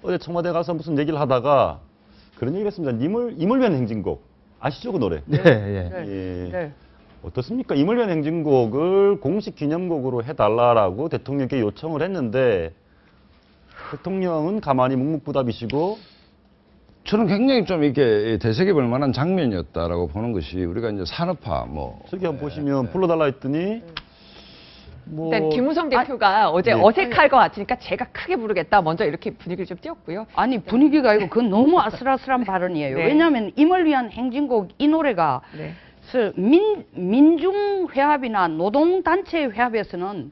어제 청와대 가서 무슨 얘기를 하다가 그런 얘기를 했습니다. 임을 위한 행진곡. 아시죠, 그 노래? 네, 예. 예. 네. 어떻습니까? 임을 위한 행진곡을 공식 기념곡으로 해달라고 대통령께 요청을 했는데 대통령은 가만히 묵묵부답이시고 저는 굉장히 좀 이렇게 되새겨볼 만한 장면이었다라고 보는 것이 우리가 이제 산업화 저기 한번 보시면 불러달라 했더니 뭐 일단 김무성 대표가 어제 네. 어색할 것 같으니까 제가 크게 부르겠다. 먼저 이렇게 분위기를 좀 띄웠고요. 아니 분위기가 아니고 그건 너무 아슬아슬한 발언이에요. 네. 왜냐하면 임을 위한 행진곡 이 노래가 네. 민중회합이나 노동단체 회합에서는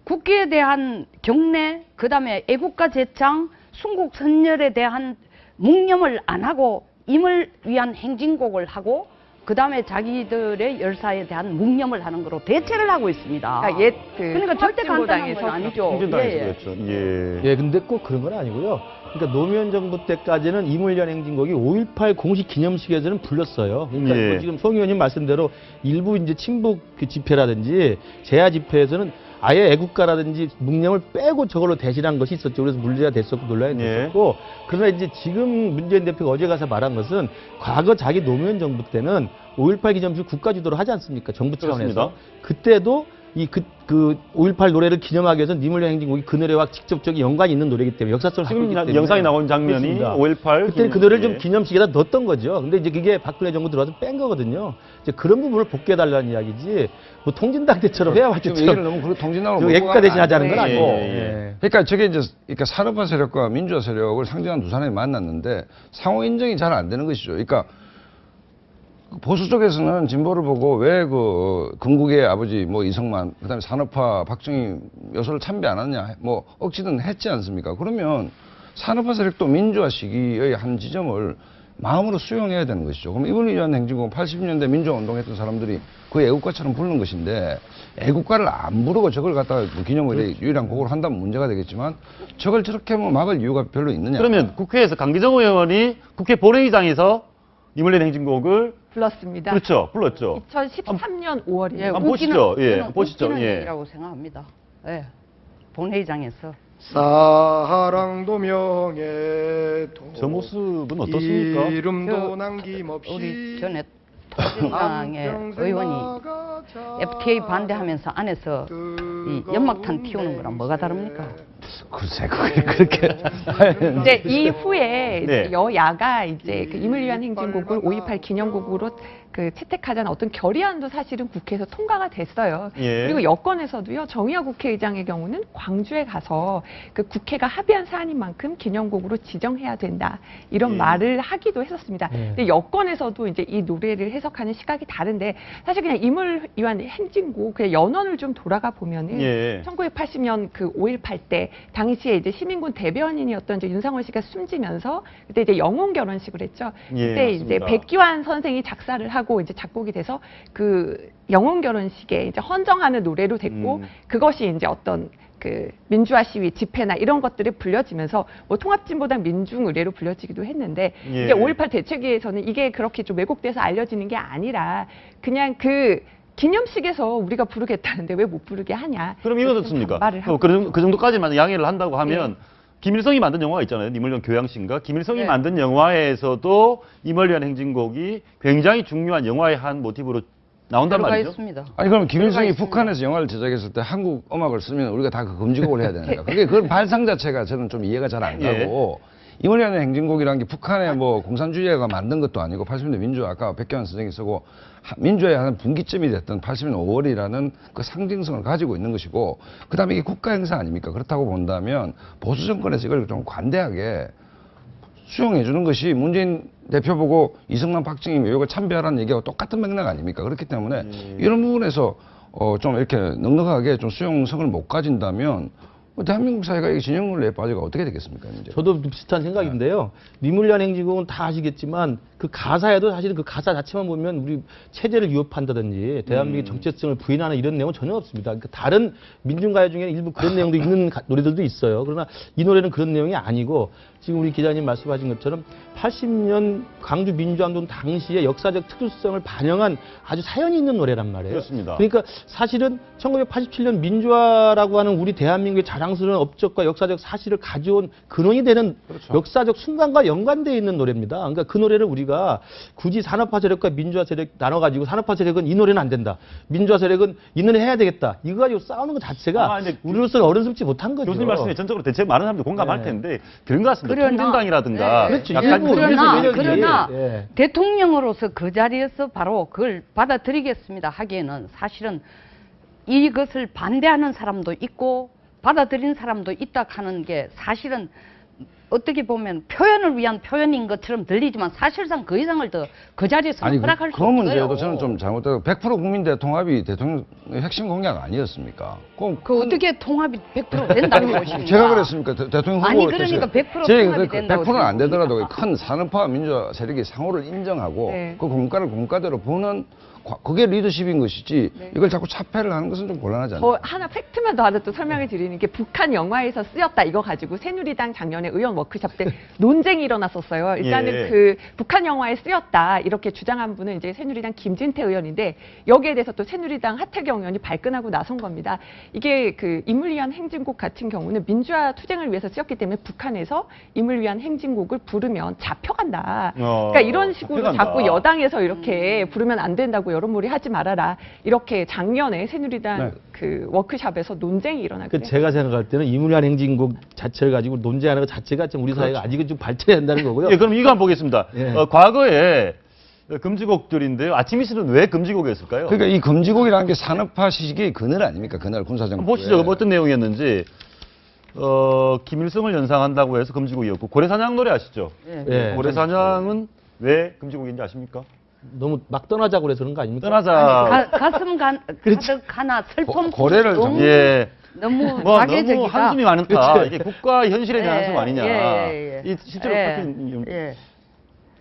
국기에 대한 경례, 그다음에 애국가 제창, 순국 선열에 대한 묵념을 안 하고 임을 위한 행진곡을 하고 그다음에 자기들의 열사에 대한 묵념을 하는 거로 대체를 하고 있습니다. 그러니까 그러니까 절대 간단한 건 아니죠. 행진당에서 예, 예. 그랬죠. 예. 예, 근데 꼭 그런 건 아니고요. 그러니까 노무현 정부 때까지는 임을 위한 행진곡이 5.18 공식 기념식에서는 불렸어요. 그러니까 예. 뭐 지금 송 의원님 말씀대로 일부 이제 친북 그 집회라든지 제야 집회에서는 아예 애국가라든지 묵념을 빼고 저걸로 대신한 것이 있었죠. 그래서 문제가 됐었고 논란이 됐었고 그러나 이제 지금 문재인 대표가 어제 가서 말한 것은 과거 자기 노무현 정부 때는 5.18 기념식 국가주도로 하지 않습니까? 정부 차원에서. 그렇습니다. 그때도 그 5.18 노래를 기념하기 위해서 님을 위한 행진곡이 그 노래와 직접적인 연관이 있는 노래이기 때문에 역사성을 갖고 있기 때문에 영상이 나온 장면이 그렇습니다. 5.18 그때 그 노래를 좀 예. 기념식에다 넣었던 거죠. 근데 이제 그게 박근혜 정부 들어와서 뺀 거거든요. 이제 그런 부분을 복귀해달라는 이야기지, 뭐 통진당 때처럼 회화할 좀 얘기를 때처럼 너무 통진당으로 애국가 대신하자는 건 예, 아니고. 예, 예. 예. 그러니까 저게 이제 그러니까 산업화 세력과 민주화 세력을 상징하는 두 사람이 만났는데 상호 인정이 잘 안 되는 것이죠. 그러니까 보수 쪽에서는 진보를 보고 왜 그 건국의 아버지 뭐 이성만 그다음에 산업화 박정희 요소를 참배 안 하느냐 뭐 억지든 했지 않습니까? 그러면 산업화 세력도 민주화 시기의 한 지점을 마음으로 수용해야 되는 것이죠. 그럼 이분을 위한 행진곡은 80년대 민주화 운동했던 사람들이 그 애국가처럼 부르는 것인데 애국가를 안 부르고 저걸 갖다가 뭐 기념일에 유일한 곡으로 한다면 문제가 되겠지만 저걸 저렇게 뭐 막을 이유가 별로 있느냐. 그러면 국회에서 강기정 의원이 국회 본회의장에서 임을 위한 행진곡을 불렀습니다. 그렇죠. 불렀죠. 2013년 5월이에요. 예, 한번 보시죠. 예, 저는 보시죠. 웃기는 예. 얘기라고 생각합니다. 예, 본회의장에서. 사랑도 명예도 저 모습은 어떻습니까? 이름도 저, 남김없이 우리 전에 통진당의 의원이 FTA 반대하면서 안에서 이 연막탄 틔우는 거랑 뭐가 다릅니까? 글쎄 그게 그렇게 이제 이후에 네. 이제 여야가 이제 그 임을 위한 행진곡을 5.18 기념곡으로 그 채택하자는 어떤 결의안도 사실은 국회에서 통과가 됐어요. 예. 그리고 여권에서도요, 정의화 국회의장의 경우는 광주에 가서 그 국회가 합의한 사안인 만큼 기념곡으로 지정해야 된다. 이런 예. 말을 하기도 했었습니다. 예. 근데 여권에서도 이제 이 노래를 해석하는 시각이 다른데 사실 그냥 임을 위한 행진곡, 그냥 연원을 좀 돌아가 보면은 예. 1980년 그 5.18 때 당시에 이제 시민군 대변인이었던 이제 윤상원 씨가 숨지면서 그때 이제 영혼 결혼식을 했죠. 예, 그때 이제 맞습니다. 백기환 선생이 작사를 하고 이제 작곡이 돼서 그 영혼 결혼식에 이제 헌정하는 노래로 됐고 그것이 이제 어떤 그 민주화 시위 집회나 이런 것들이 불려지면서 뭐 통합진보당 민중의례로 불려지기도 했는데 예. 이게 5.18 대책위에서는 이게 그렇게 좀 왜곡돼서 알려지는 게 아니라 그냥 그 기념식에서 우리가 부르겠다는데 왜 못 부르게 하냐. 그럼 이거 좀 어떻습니까? 반발을 하고 그 정도까지만 양해를 한다고 하면 김일성이 만든 영화가 있잖아요. 임을 위한 교양식인가? 김일성이 네. 만든 영화에서도 임을 위한 행진곡이 굉장히 중요한 영화의 한 모티브로 나온단 들어가 말이죠. 있습니다. 아니 그럼 김일성이 있습니다. 북한에서 영화를 제작했을 때 한국 음악을 쓰면 우리가 다 그 금지곡을 해야 되는가? 그게 그런 발상 자체가 저는 좀 이해가 잘 안 가고 임을 위한 행진곡이라는 게 북한의 뭐 공산주의가 만든 것도 아니고 80년대 민주화 아까 백경환 선생이 쓰고 민주화의 한 분기점이 됐던 80년 5월이라는 그 상징성을 가지고 있는 것이고 그다음에 이게 국가 행사 아닙니까? 그렇다고 본다면 보수 정권에서 이걸 좀 관대하게 수용해 주는 것이 문재인 대표 보고 이승만 박정희 묘역을 참배하라는 얘기하고 똑같은 맥락 아닙니까? 그렇기 때문에 이런 부분에서 좀 이렇게 넉넉하게 좀 수용성을 못 가진다면 대한민국 사회가 이 진영론에 빠지가 어떻게 되겠습니까? 이제. 저도 비슷한 생각인데요. 임을 위한 행진곡은 다 아시겠지만 그 가사에도 사실은 그 가사 자체만 보면 우리 체제를 위협한다든지 대한민국의 정체성을 부인하는 이런 내용은 전혀 없습니다. 그러니까 다른 민중가요 중에 일부 그런 내용도 있는 노래들도 있어요. 그러나 이 노래는 그런 내용이 아니고 지금 우리 기자님 말씀하신 것처럼 80년 광주 민주화운동 당시의 역사적 특수성을 반영한 아주 사연이 있는 노래란 말이에요. 그렇습니다. 그러니까 사실은 1987년 민주화라고 하는 우리 대한민국의 자랑스러운 업적과 역사적 사실을 가져온 근원이 되는 그렇죠. 역사적 순간과 연관되어 있는 노래입니다. 그러니까 그 노래를 우리가 굳이 산업화 세력과 민주화 세력 나눠가지고 산업화 세력은 이 노래는 안 된다. 민주화 세력은 이 노래 해야 되겠다. 이거 가지고 싸우는 것 자체가 아마 이제 우리로서는 어른스럽지 못한 거죠. 교수님 말씀에 전적으로 대체 많은 사람들이 공감할 네. 텐데 그런 것 같습니다. 그러나- 통진당이라든가 네. 그렇죠. 약간 일부 그러나 세력이- 그러나 예. 대통령으로서 그 자리에서 바로 그걸 받아들이겠습니다 하기에는 사실은 이것을 반대하는 사람도 있고 받아들인 사람도 있다 하는 게 사실은 어떻게 보면 표현을 위한 표현인 것처럼 들리지만 사실상 그 이상을 더 그 자리에서 아니 허락할 수 그 없어요. 문제도 저는 좀 잘못되고 100% 국민 대통합이 대통령 핵심 공약 아니었습니까? 그 어떻게 통합이 100% 된다고 보십니까? 제가 그랬습니까? 대통령 후보 아니, 그러니까 100% 제 통합이 된다고 100%는 안 되더라도 생각합니다. 큰 산업화 민주화 세력이 상호를 인정하고 네. 그 공과를 공과대로 보는 그게 리더십인 것이지 이걸 자꾸 차폐를 하는 것은 좀 곤란하지 않나요? 하나 팩트만 더 하나 또 설명을 드리는 게 북한 영화에서 쓰였다 이거 가지고 새누리당 작년에 의원 워크숍 때 논쟁이 일어났었어요. 일단은 예. 그 북한 영화에 쓰였다 이렇게 주장한 분은 이제 새누리당 김진태 의원인데 여기에 대해서 또 새누리당 하태경 의원이 발끈하고 나선 겁니다. 이게 그 임을 위한 행진곡 같은 경우는 민주화 투쟁을 위해서 쓰였기 때문에 북한에서 임을 위한 행진곡을 부르면 잡혀간다. 그러니까 이런 식으로 잡혀간다. 자꾸 여당에서 이렇게 부르면 안 된다고 여론몰이 하지 말아라. 이렇게 작년에 새누리당 네. 그 워크숍에서 논쟁이 일어났고요. 그 제가 생각할 때는 이물리한 행진곡 자체를 가지고 논쟁하는 것 자체가 좀 우리 사회가 아직은 좀 발전해야 한다는 거고요. 예, 그럼 이거 한번 보겠습니다. 예. 과거에 금지곡들인데요. 아침 이슬은 왜 금지곡이었을까요? 그러니까 이 금지곡이라는 게 산업화 시기의 그늘 아닙니까? 그날 군사정부. 한번 보시죠. 어떤 내용이었는지. 김일성을 연상한다고 해서 금지곡이었고 고래사냥 노래 아시죠? 예. 고래사냥은 왜 금지곡인지 아십니까? 너무 막 떠나자고 그래서 그런 거 아닙니까? 떠나자. 가슴 가득 하나 슬픔 고래를 너무, 예. 너무 뭐 자괴적이다. 너무 한숨이 많다. 이게 국가 현실에 대한 예, 한숨 아니냐. 예, 예. 이 실제로 예, 박힌 예.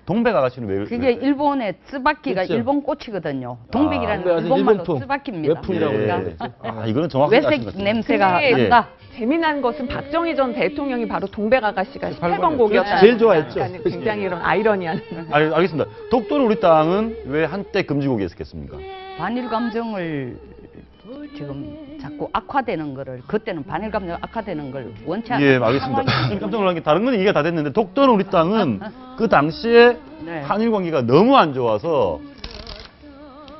동백 아가씨는 왜? 그게 일본의 쯔바키가 그렇죠. 일본 꽃이거든요. 동백이라는 그래서 일본말로 일본풍, 쯔바키입니다. 외풍이라고 예. 그러죠. 아, 이거는 정확하게 아신 것 외색 같습니다. 냄새가 근데 난다. 재미난 것은 박정희 전 대통령이 바로 동백 아가씨가 18번 곡이었다. 제일 좋아했죠. 굉장히 이런 아이러니한. 알겠습니다. 독도는 우리 땅은 왜 한때 금지곡이었겠습니까? 반일 감정을 지금 자꾸 악화되는 거를 그때는 반일 감정 악화되는 걸 원치 않는 예, 알겠습니다. 깜짝 놀란 게 다른 건 이해가 다 됐는데 독도는 우리 땅은 그 당시에 네. 한일 관계가 너무 안 좋아서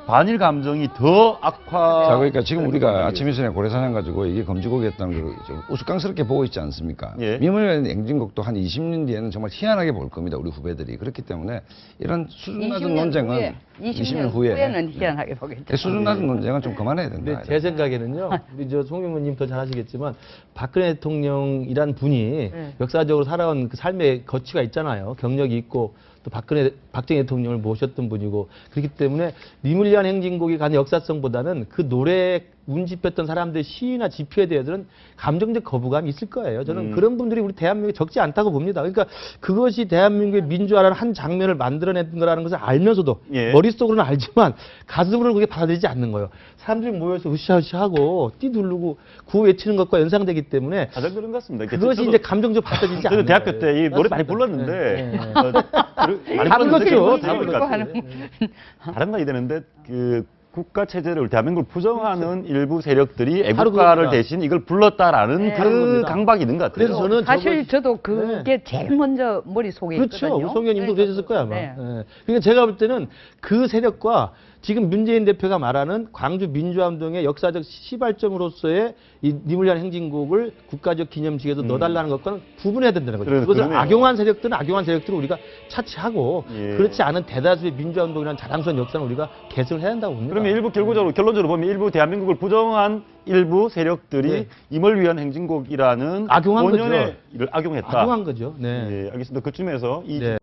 반일 감정이 더 악화. 자, 그러니까 지금 우리가 아침 이슬에 고래사냥 가지고 이게 금지곡이었다는 걸 좀 우스꽝스럽게 보고 있지 않습니까? 예. 미문의 행진곡도 한 20년 뒤에는 정말 희한하게 볼 겁니다. 우리 후배들이. 그렇기 때문에 이런 수준 낮은 논쟁은 20년 후에는 희한하게 보겠죠. 수준 낮은 논쟁은 좀 그만해야 된다. 근데 제 생각에는요, 우리 송영무님 더 잘하시겠지만 박근혜 대통령이란 분이 네. 역사적으로 살아온 그 삶의 거치가 있잖아요. 경력이 있고 또 박정희 대통령을 모셨던 분이고 그렇기 때문에 니물리한 행진곡이 가진 역사성보다는 그 노래에 운집했던 사람들의 시위나 집회에 대해서는 감정적 거부감이 있을 거예요. 저는 그런 분들이 우리 대한민국에 적지 않다고 봅니다. 그러니까 그것이 대한민국의 민주화라는 한 장면을 만들어낸 거라는 것을 알면서도 예. 머릿속으로는 알지만 가슴으로는 그게 받아들이지 않는 거예요. 사람들이 모여서 으쌰으쌰하고 띠두르고 구호 외치는 것과 연상되기 때문에 가장 그런 것 같습니다. 그것이 이제 감정적으로 받아들이지 않는 저는 대학교 거예요. 때 이 노래 많이 맞습니다. 불렀는데 네, 네. 많이 다 불렀는데 불렀죠. 다 다 불렀고 하는 다른 말이 되는데 그 국가 체제를 대한민국을 부정하는 일부 세력들이 바로 애국가를 그겁니다. 대신 이걸 불렀다라는 네. 바로 그 그겁니다. 강박이 있는 것 같아요. 그래서 저는 사실 저거- 저도 그게 제일 먼저 머릿속에 그렇죠. 있거든요. 우성현님도 그러셨을 거야 아마. 네. 예. 그러니까 제가 볼 때는 그 세력과 지금 문재인 대표가 말하는 광주 민주화운동의 역사적 시발점으로서의 이 니물리한 행진곡을 국가적 기념식에서 넣어달라는 것과는 구분해야 된다는 거죠. 그것을 그러네요. 악용한 세력들은 악용한 세력들을 우리가 차치하고 예. 그렇지 않은 대다수의 민주화운동이라는 자랑스러운 역사는 우리가 개선을 해야 한다고 봅니다. 그러면 일부 결론적으로 보면 일부 대한민국을 부정한 일부 세력들이 네. 임을 위한 행진곡이라는 악용한 본연의 거죠. 일을 악용했다. 악용한 거죠. 네. 예, 알겠습니다. 그쯤에서 이 네.